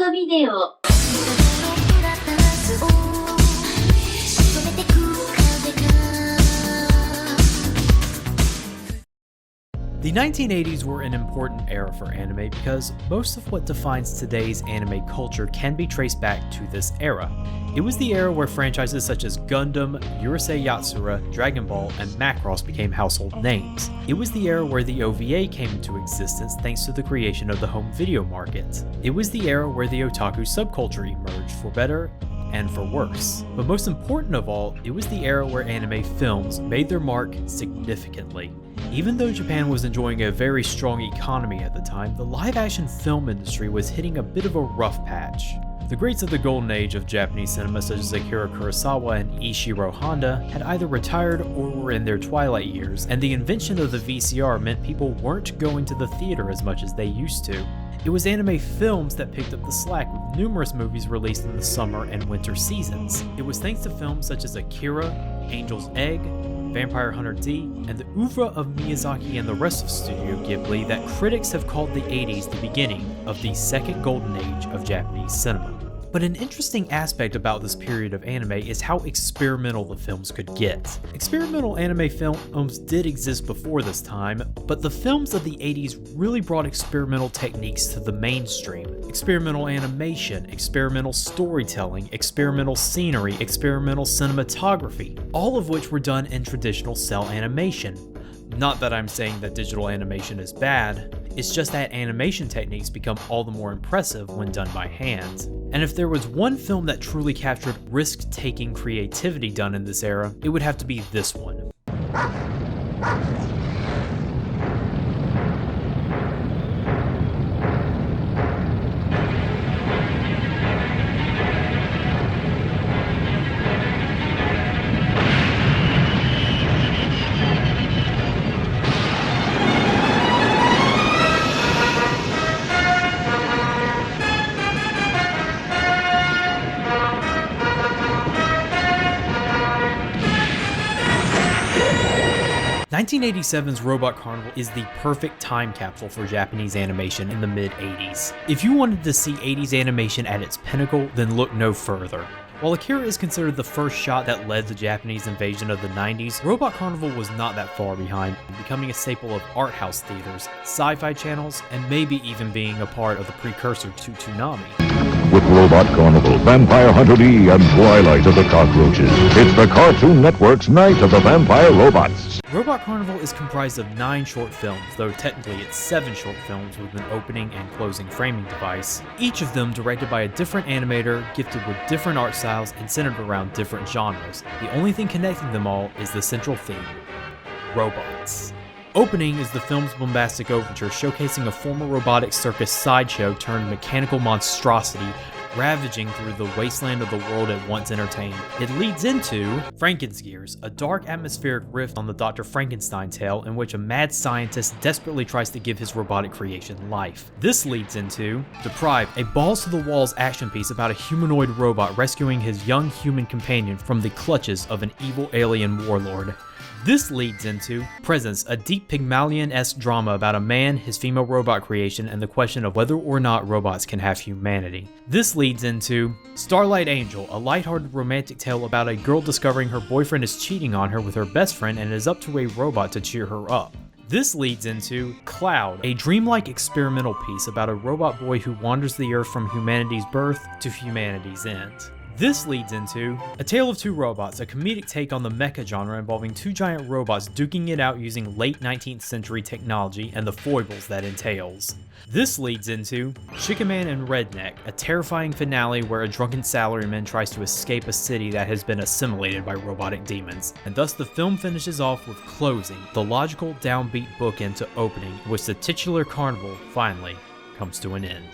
トビデオ The 1980s were an important era for anime because most of what defines today's anime culture can be traced back to this era. It was the era where franchises such as Gundam, Urusei Yatsura, Dragon Ball, and Macross became household names. It was the era where the OVA came into existence thanks to the creation of the home video market. It was the era where the otaku subculture emerged for better and for worse. But most important of all, it was the era where anime films made their mark significantly. Even though Japan was enjoying a very strong economy at the time, the live-action film industry was hitting a bit of a rough patch. The greats of the golden age of Japanese cinema such as Akira Kurosawa and Ishiro Honda had either retired or were in their twilight years, and the invention of the VCR meant people weren't going to the theater as much as they used to. It was anime films that picked up the slack with numerous movies released in the summer and winter seasons. It was thanks to films such as Akira, Angel's Egg, Vampire Hunter D, and the oeuvre of Miyazaki and the rest of Studio Ghibli that critics have called the 80s the beginning of the second golden age of Japanese cinema. But an interesting aspect about this period of anime is how experimental the films could get. Experimental anime films did exist before this time, but the films of the 80s really brought experimental techniques to the mainstream. Experimental animation, experimental storytelling, experimental scenery, experimental cinematography, all of which were done in traditional cell animation. Not that I'm saying that digital animation is bad, it's just that animation techniques become all the more impressive when done by hand. And if there was one film that truly captured risk-taking creativity done in this era, it would have to be this one. 1987's Robot Carnival is the perfect time capsule for Japanese animation in the mid-80s. If you wanted to see 80s animation at its pinnacle, then look no further. While Akira is considered the first shot that led the Japanese invasion of the 90s, Robot Carnival was not that far behind, becoming a staple of art house theaters, sci-fi channels, and maybe even being a part of the precursor to Toonami. With Robot Carnival, Vampire Hunter D, and Twilight of the Cockroaches, it's the Cartoon Network's Night of the Vampire Robots. Robot Carnival is comprised of 9 short films, though technically it's 7 short films with an opening and closing framing device, each of them directed by a different animator, gifted with different art styles, and centered around different genres. The only thing connecting them all is the central theme: robots. Opening is the film's bombastic overture, showcasing a former robotic circus sideshow turned mechanical monstrosity ravaging through the wasteland of the world it once entertained. It leads into Frankengears, a dark atmospheric riff on the Dr. Frankenstein tale in which a mad scientist desperately tries to give his robotic creation life. This leads into Deprived, a balls-to-the-walls action piece about a humanoid robot rescuing his young human companion from the clutches of an evil alien warlord. This leads into Presence, a deep Pygmalion-esque drama about a man, his female robot creation, and the question of whether or not robots can have humanity. This leads into Starlight Angel, a lighthearted romantic tale about a girl discovering her boyfriend is cheating on her with her best friend and it is up to a robot to cheer her up. This leads into Cloud, a dreamlike experimental piece about a robot boy who wanders the earth from humanity's birth to humanity's end. This leads into A Tale of Two Robots, a comedic take on the mecha genre involving 2 giant robots duking it out using late 19th century technology and the foibles that entails. This leads into Shikaman and Redneck, a terrifying finale where a drunken salaryman tries to escape a city that has been assimilated by robotic demons. And thus the film finishes off with Closing, the logical downbeat bookend to Opening, in which the titular carnival finally comes to an end.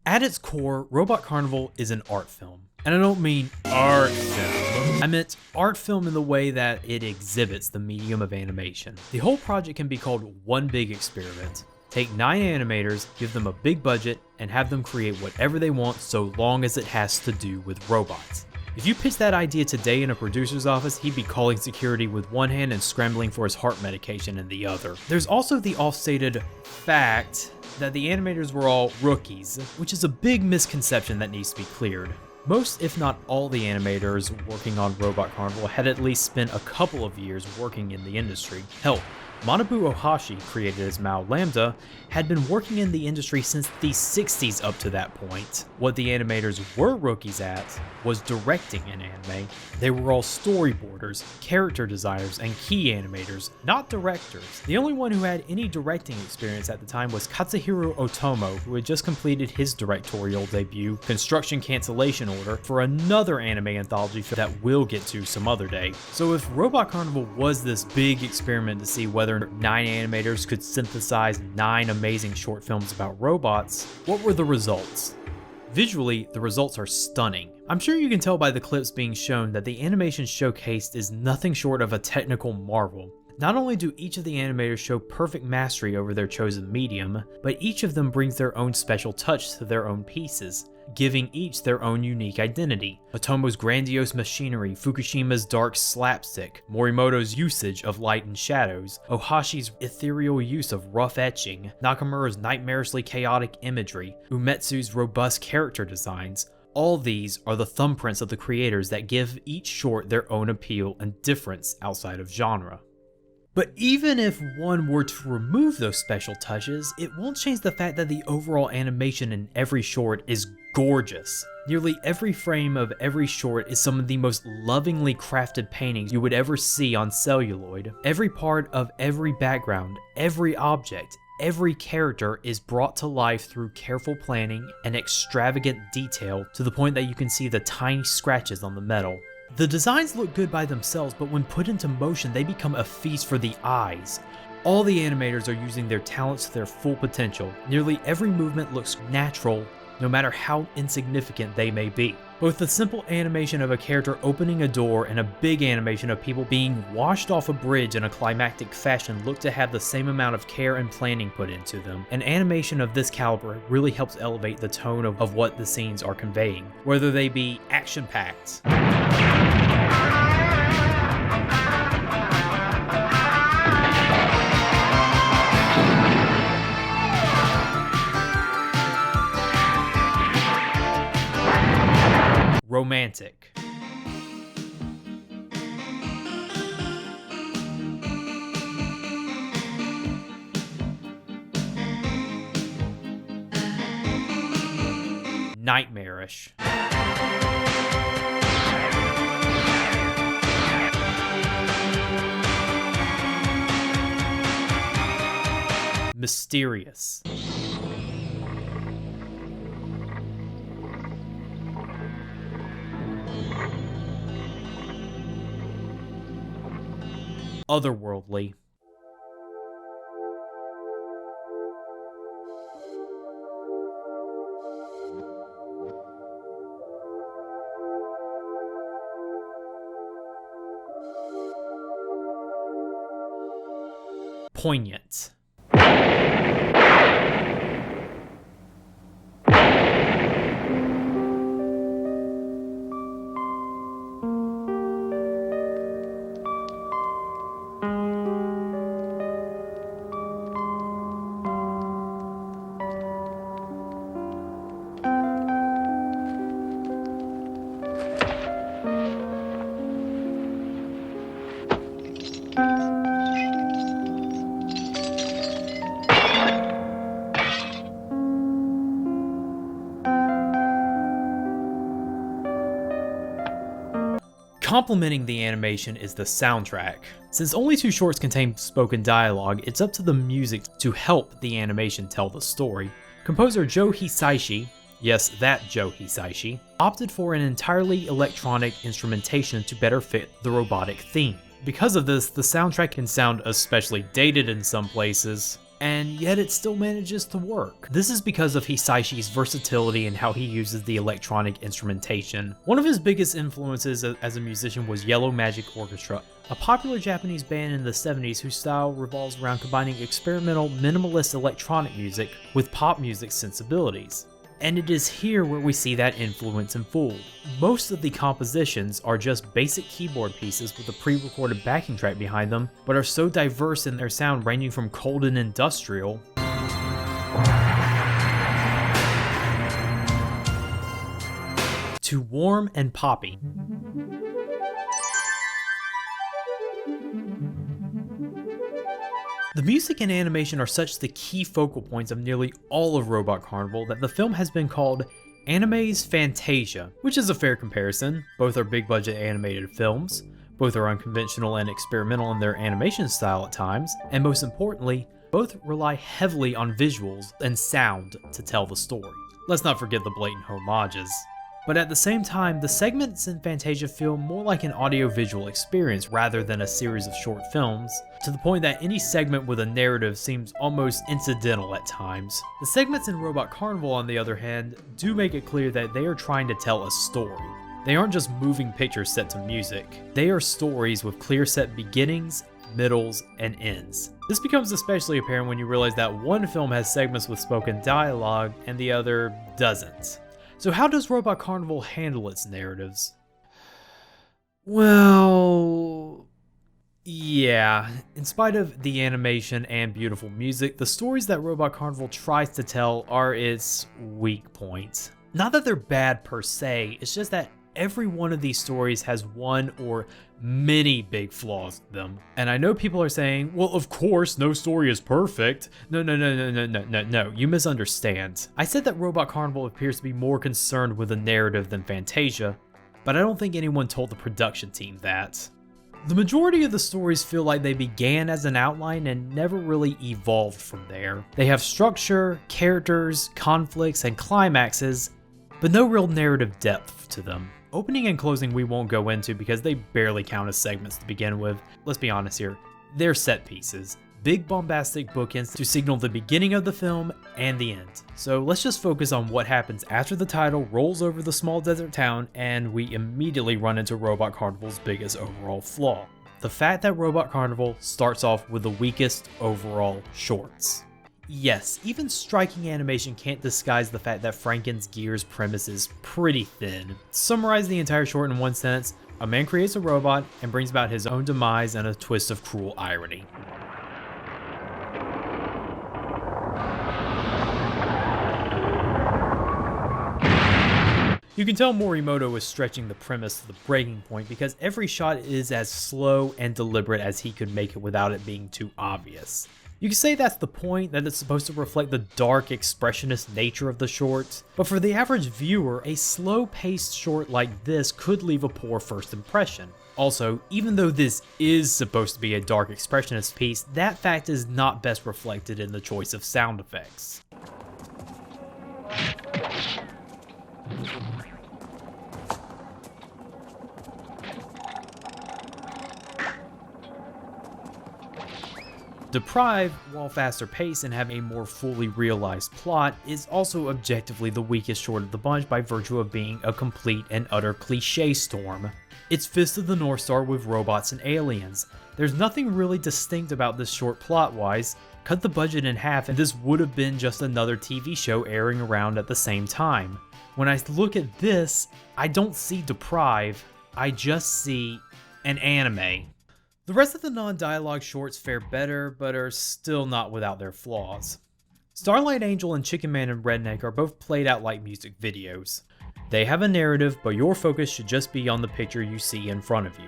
At its core, Robot Carnival is an art film. And I don't mean art film. I meant art film in the way that it exhibits the medium of animation. The whole project can be called one big experiment. Take 9 animators, give them a big budget, and have them create whatever they want so long as it has to do with robots. If you pitch that idea today in a producer's office, he'd be calling security with one hand and scrambling for his heart medication in the other. There's also the oft-stated fact that the animators were all rookies, which is a big misconception that needs to be cleared. Most, if not all, the animators working on Robot Carnival had at least spent a couple of years working in the industry. Hell, Manabu Ohashi, created as Mao Lambda, had been working in the industry since the 60s up to that point. What the animators were rookies at was directing in anime. They were all storyboarders, character designers, and key animators, not directors. The only one who had any directing experience at the time was Katsuhiro Otomo, who had just completed his directorial debut, Construction Cancellation Order, for another anime anthology that we'll get to some other day. So if Robot Carnival was this big experiment to see whether 9 animators could synthesize 9 amazing short films about robots, what were the results? Visually, the results are stunning. I'm sure you can tell by the clips being shown that the animation showcased is nothing short of a technical marvel. Not only do each of the animators show perfect mastery over their chosen medium, but each of them brings their own special touch to their own pieces, giving each their own unique identity. Otomo's grandiose machinery, Fukushima's dark slapstick, Morimoto's usage of light and shadows, Ohashi's ethereal use of rough etching, Nakamura's nightmarishly chaotic imagery, Umetsu's robust character designs. All these are the thumbprints of the creators that give each short their own appeal and difference outside of genre. But even if one were to remove those special touches, it won't change the fact that the overall animation in every short is gorgeous. Nearly every frame of every short is some of the most lovingly crafted paintings you would ever see on celluloid. Every part of every background, every object, every character is brought to life through careful planning and extravagant detail to the point that you can see the tiny scratches on the metal. The designs look good by themselves, but when put into motion, they become a feast for the eyes. All the animators are using their talents to their full potential. Nearly every movement looks natural, no matter how insignificant they may be. Both the simple animation of a character opening a door and a big animation of people being washed off a bridge in a climactic fashion look to have the same amount of care and planning put into them. An animation of this caliber really helps elevate the tone of what the scenes are conveying, whether they be action-packed, romantic, nightmarish, mysterious, otherworldly, poignant, Complementing the animation is the soundtrack. Since only 2 shorts contain spoken dialogue, it's up to the music to help the animation tell the story. Composer Joe Hisaishi, yes, that Joe Hisaishi, opted for an entirely electronic instrumentation to better fit the robotic theme. Because of this, the soundtrack can sound especially dated in some places, and yet it still manages to work. This is because of Hisaishi's versatility and how he uses the electronic instrumentation. One of his biggest influences as a musician was Yellow Magic Orchestra, a popular Japanese band in the 70s whose style revolves around combining experimental, minimalist electronic music with pop music sensibilities. And it is here where we see that influence in full. Most of the compositions are just basic keyboard pieces with a pre-recorded backing track behind them, but are so diverse in their sound, ranging from cold and industrial to warm and poppy. The music and animation are such the key focal points of nearly all of Robot Carnival that the film has been called anime's Fantasia, which is a fair comparison. Both are big budget animated films, both are unconventional and experimental in their animation style at times, and most importantly, both rely heavily on visuals and sound to tell the story. Let's not forget the blatant homages. But at the same time, the segments in Fantasia feel more like an audio-visual experience rather than a series of short films, to the point that any segment with a narrative seems almost incidental at times. The segments in Robot Carnival, on the other hand, do make it clear that they are trying to tell a story. They aren't just moving pictures set to music. They are stories with clear set beginnings, middles, and ends. This becomes especially apparent when you realize that one film has segments with spoken dialogue and the other doesn't. So how does Robot Carnival handle its narratives? Well, yeah, in spite of the animation and beautiful music, the stories that Robot Carnival tries to tell are its weak points. Not that they're bad per se, it's just that every one of these stories has one or many big flaws in them. And I know people are saying, well, of course, no story is perfect. No, you misunderstand. I said that Robot Carnival appears to be more concerned with the narrative than Fantasia, but I don't think anyone told the production team that. The majority of the stories feel like they began as an outline and never really evolved from there. They have structure, characters, conflicts, and climaxes, but no real narrative depth to them. Opening and closing we won't go into because they barely count as segments to begin with. Let's be honest here, they're set pieces. Big bombastic bookends to signal the beginning of the film and the end. So let's just focus on what happens after the title rolls over the small desert town and we immediately run into Robot Carnival's biggest overall flaw. The fact that Robot Carnival starts off with the weakest overall shorts. Yes, even striking animation can't disguise the fact that Franken's Gear's premise is pretty thin. To summarize the entire short in one sentence, a man creates a robot and brings about his own demise and a twist of cruel irony. You can tell Morimoto is stretching the premise to the breaking point because every shot is as slow and deliberate as he could make it without it being too obvious. You can say that's the point, that it's supposed to reflect the dark, expressionist nature of the short, but for the average viewer, a slow-paced short like this could leave a poor first impression. Also, even though this is supposed to be a dark, expressionist piece, that fact is not best reflected in the choice of sound effects. Deprive, while faster paced and have a more fully realized plot, is also objectively the weakest short of the bunch by virtue of being a complete and utter cliche storm. It's Fist of the North Star with robots and aliens. There's nothing really distinct about this short plot-wise. Cut the budget in half and this would have been just another TV show airing around at the same time. When I look at this, I don't see Deprive, I just see an anime. The rest of the non-dialogue shorts fare better, but are still not without their flaws. Starlight Angel and Chicken Man and Redneck are both played out like music videos. They have a narrative, but your focus should just be on the picture you see in front of you.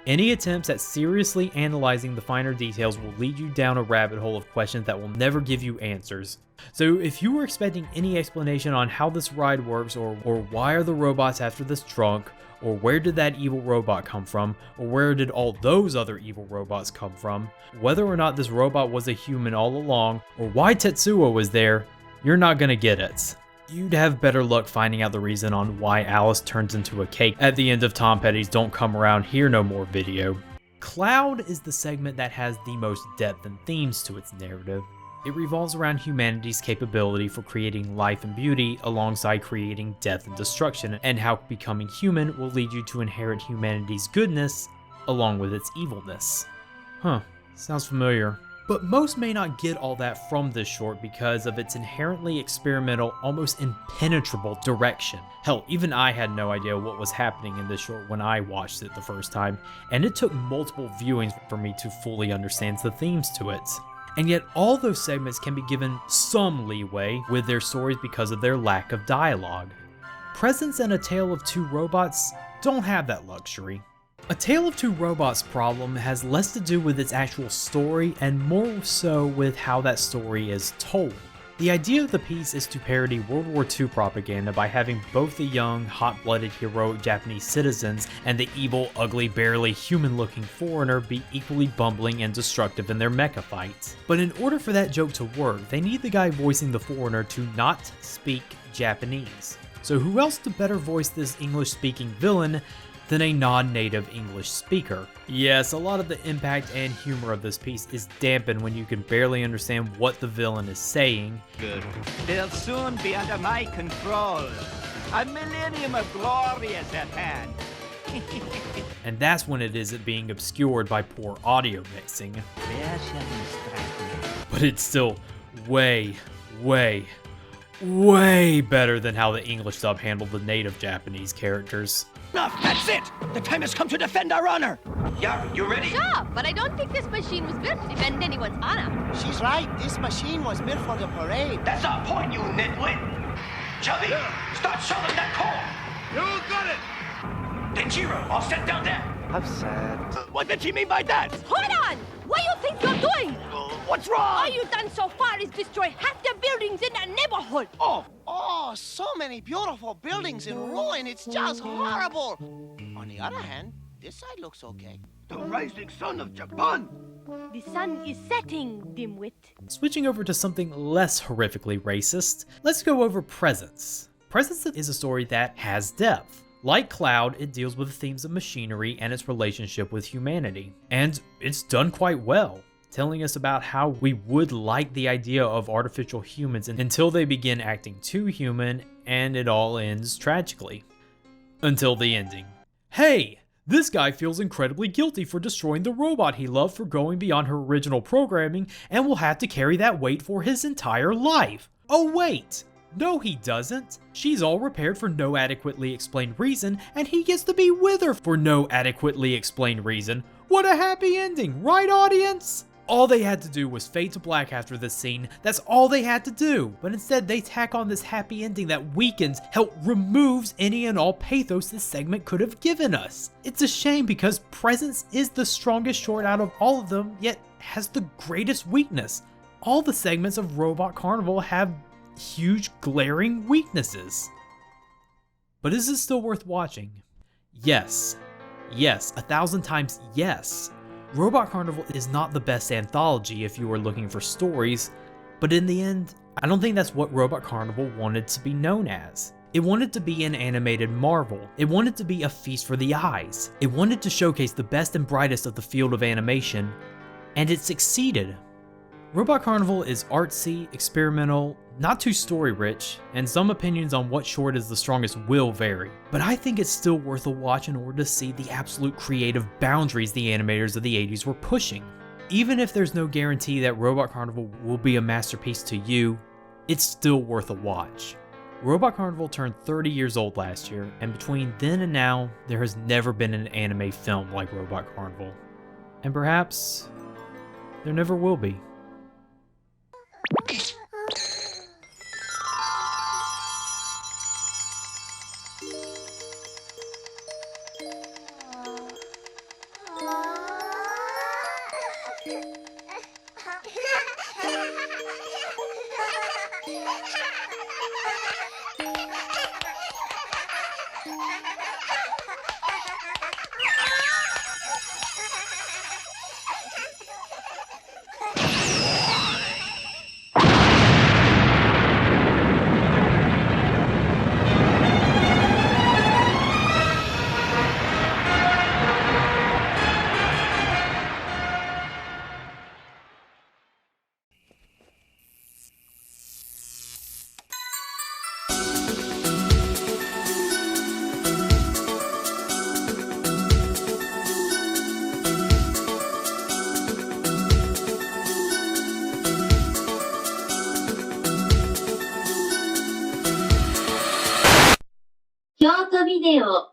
Any attempts at seriously analyzing the finer details will lead you down a rabbit hole of questions that will never give you answers. So if you were expecting any explanation on how this ride works, or why are the robots after this trunk, or where did that evil robot come from, or where did all those other evil robots come from, whether or not this robot was a human all along, or why Tetsuo was there, you're not gonna get it. You'd have better luck finding out the reason on why Alice turns into a cake at the end of Tom Petty's Don't Come Around Here No More video. Cloud is the segment that has the most depth and themes to its narrative. It revolves around humanity's capability for creating life and beauty alongside creating death and destruction, and how becoming human will lead you to inherit humanity's goodness along with its evilness. Huh, sounds familiar. But most may not get all that from this short because of its inherently experimental, almost impenetrable direction. Hell, even I had no idea what was happening in this short when I watched it the first time, and it took multiple viewings for me to fully understand the themes to it. And yet all those segments can be given some leeway with their stories because of their lack of dialogue. Presence and A Tale of Two Robots don't have that luxury. A Tale of Two Robots' problem has less to do with its actual story and more so with how that story is told. The idea of the piece is to parody World War II propaganda by having both the young, hot-blooded, heroic Japanese citizens and the evil, ugly, barely human-looking foreigner be equally bumbling and destructive in their mecha fights. But in order for that joke to work, they need the guy voicing the foreigner to not speak Japanese. So who else to better voice this English-speaking villain than a non-native English speaker? Yes, a lot of the impact and humor of this piece is dampened when you can barely understand what the villain is saying. Good. They'll soon be under my control. A millennium of glory is at hand. And that's when it is being obscured by poor audio mixing. But it's still way better than how the English dub handled the native Japanese characters. Enough, that's it! The time has come to defend our honor! Yeah, you ready? Sure, but I don't think this machine was built to defend anyone's honor. She's right. This machine was built for the parade. That's our point, you nitwit! Chubby, start shoveling that corn! You got it! Denjiro, all set down there! I'm sad. What did she mean by that? Hold on! What do you think you're doing? What's wrong? All you've done so far is destroy half the buildings in that neighborhood. Oh, so many beautiful buildings in ruin. It's just horrible. On the other hand, this side looks okay. The rising sun of Japan! The sun is setting, dimwit. Switching over to something less horrifically racist, let's go over Presence. Presence is a story that has depth. Like Cloud, it deals with the themes of machinery and its relationship with humanity. And it's done quite well, telling us about how we would like the idea of artificial humans until they begin acting too human, and it all ends tragically. Until the ending. Hey! This guy feels incredibly guilty for destroying the robot he loved for going beyond her original programming and will have to carry that weight for his entire life. Oh wait! No, he doesn't. She's all repaired for no adequately explained reason, and he gets to be with her for no adequately explained reason. What a happy ending, right, audience? All they had to do was fade to black after this scene. That's all they had to do. But instead, they tack on this happy ending that weakens, hell, removes any and all pathos this segment could have given us. It's a shame because Presence is the strongest short out of all of them, yet has the greatest weakness. All the segments of Robot Carnival have huge glaring weaknesses. But is it still worth watching? Yes. Yes, 1,000 times yes. Robot Carnival is not the best anthology if you are looking for stories, but in the end, I don't think that's what Robot Carnival wanted to be known as. It wanted to be an animated marvel. It wanted to be a feast for the eyes. It wanted to showcase the best and brightest of the field of animation, and it succeeded. Robot Carnival is artsy, experimental, not too story-rich, and some opinions on what short is the strongest will vary. But I think it's still worth a watch in order to see the absolute creative boundaries the animators of the 80s were pushing. Even if there's no guarantee that Robot Carnival will be a masterpiece to you, it's still worth a watch. Robot Carnival turned 30 years old last year, and between then and now, there has never been an anime film like Robot Carnival. And perhaps there never will be. 京都ビデオ